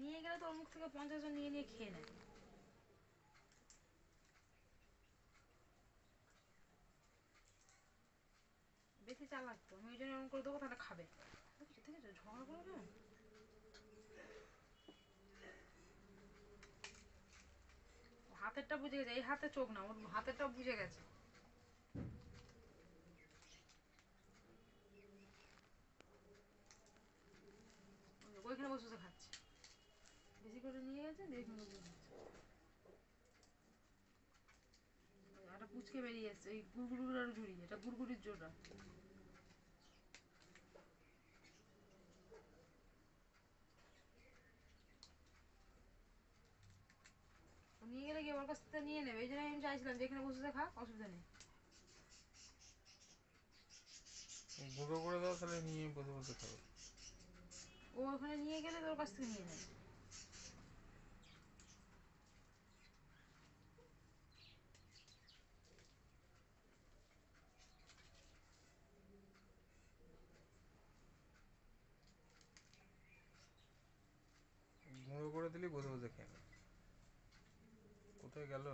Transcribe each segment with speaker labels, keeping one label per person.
Speaker 1: নিয়ে গেলে তোর মুখ থেকে 50 জন নিয়ে নিয়ে খেয়ে নেয়। বেশি চালাক তো, আমি ওই জন্য এরকম করে দেবো, তাহলে খাবে। ঠিক আছে, ঝগড়া করবে না। হাতেরটা বুঝে গেছে, এই হাতে চোখ না, ওর হাতেরটা বুঝে গেছে। ওইখানে বসে বসে খাচ্ছে, বেশি করে নিয়ে গেছে, দেখুন একটা পুচকে বেরিয়ে এসছে, এই গুড়গুড়ির আর ঝুড়ি, এটা গুড়গুড়ির জোড়া। নিয়ে গেলে কি ওর কাছ থেকে নিয়ে নেবে, এই জন্য আমি চাইছিলাম যে এখানে বসে খা, অসুবিধা নেই।
Speaker 2: গুঁড়ো করে দাও, তাহলে নিয়ে বসে বসে খাবে।
Speaker 1: ও ওখানে নিয়ে গেলে তোর কাছ থেকে নিয়ে নেবে।
Speaker 2: গুঁড়ো করে দিলি বসে বসে খেয়ে নেবে। কোথায় গেল?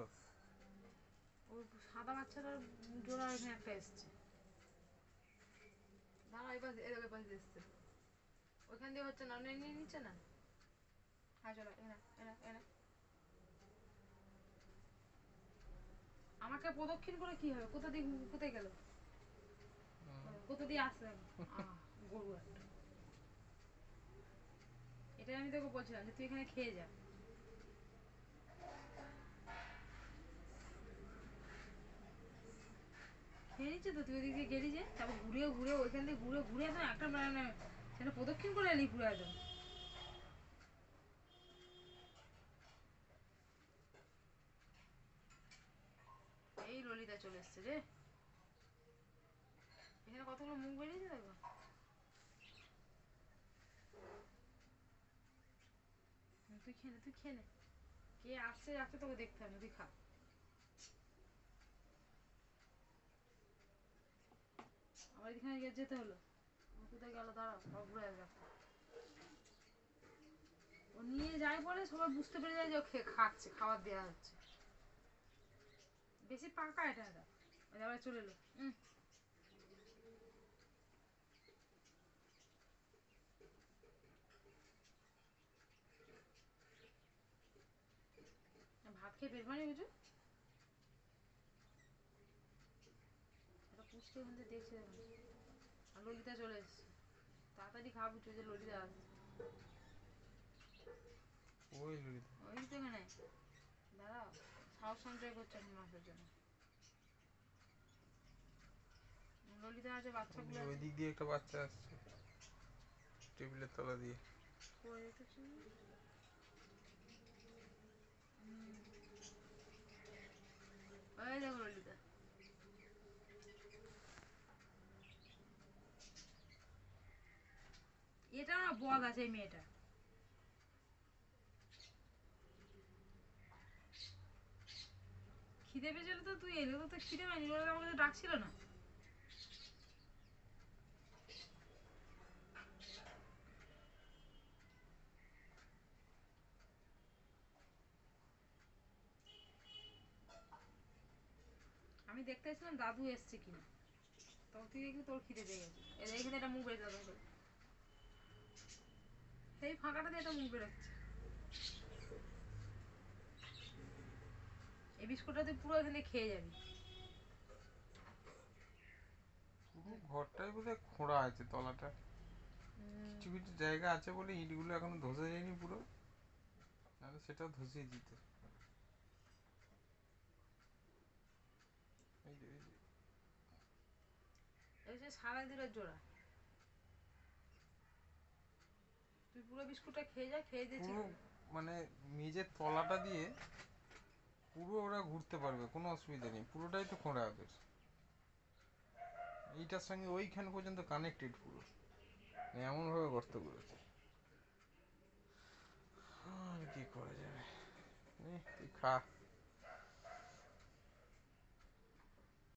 Speaker 1: ওই সাদা বাচ্চাটার জোড়া এখানে একটা এসছে। দাঁড়া, এবার এদের পাশে এসছে, ওইখান দিয়ে হচ্ছে না, নিয়ে নিচ্ছে না। হ্যাঁ চলো, এনা এনা এনা। আমাকে প্রদক্ষিণ করে কি হবে, কোথা দিয়ে কোথায় গেল, কোথা দিয়ে আসছে গরু একটা। এটাই আমি তোকে বলছিলাম যে তুই এখানে খেয়ে যা। খেয়ে নিচ্ছে তো, তুই ওদিকে গেলি যে, তারপর ঘুরে ঘুরে ওইখান দিয়ে ঘুরে ঘুরে একদম একটা মানে সেটা প্রদক্ষিণ করে এলি পুরো একদম। এই ললিতা চলে এসছে রে, এখানে কতগুলো মুখ বেরিয়েছে দেখো। তুই খেয়ে নে, তুই খেয়ে নে, কে আসছে যাচ্ছে তোকে দেখতে হবে না, তুই খা। আমার এখানে যেতে হলো, কোথায় গেল, দাঁড়াও সব ঘুরে আসবে। ও নিয়ে যায় বলে সবাই বুঝতে পেরে যায় যে ও খাচ্ছে, খাবার দেওয়া হচ্ছে। বেশি পাকা এটা, এবার চলে এলো। ভাত খেয়ে পেট ভরেনি বুঝু, একটা পুচকে ওখান থেকে দেখছে দেখুন। আর ললিতা চলে এসছে, তাড়াতাড়ি খা বুঝছো যে ললিতা আসছে।
Speaker 2: ওই ললিতা,
Speaker 1: ওই তো এখানে দাঁড়াও, সাহস সঞ্চয় করছে এখন মাসের জন্য। ললিতা আছে, বাচ্চাগুলো
Speaker 2: ওই
Speaker 1: আছে।
Speaker 2: দিক দিয়ে একটা বাচ্চা আসছে টেবিলের তলা দিয়ে।
Speaker 1: কই দেখতেছি না। ওই দেখো ললিতা, এটা না বদ আছে এই মেয়েটা। খিদে পেয়েছিল তো তুই এলো, তো খিদে পাইনি, ওরা আমাকে তো ডাকছিল না। আমি দেখতে এসেছিলাম দাদু এসছে কিনা, তখন তুই দেখবি তোর খিদে পেয়ে গেছে। এখানে একটা মুখ বেরোতে হবে, সেই ফাঁকাটা দিয়ে একটা মুখ বেরোচ্ছে। এই বিস্কুটটা তুই পুরো এখানে খেয়ে যাবি।
Speaker 2: পুরো ঘরটাই বোধহয় খোঁড়া আছে তলাটা, কিছু কিছু জায়গা আছে বলে ইটগুলো এখনো ধসে যায়নি পুরো, নাহলে সেটাও ধসিয়ে দিত। এই যে
Speaker 1: এই যে সারা দিনের জোড়া, তুই পুরো বিস্কুটটা খেয়ে যা, খেয়ে দিয়েছি।
Speaker 2: পুরো মানে মেঝের তলাটা দিয়ে পুরো ওরা ঘুরতে পারবে, কোনো অসুবিধা নেই, পুরোটাই তো খোঁড়া ওদের। এইটার সঙ্গে ওইখান পর্যন্ত কানেক্টেড পুরো, এমন ভাবে গর্ত করেছে। আর কি করা যাবে, তুই খা।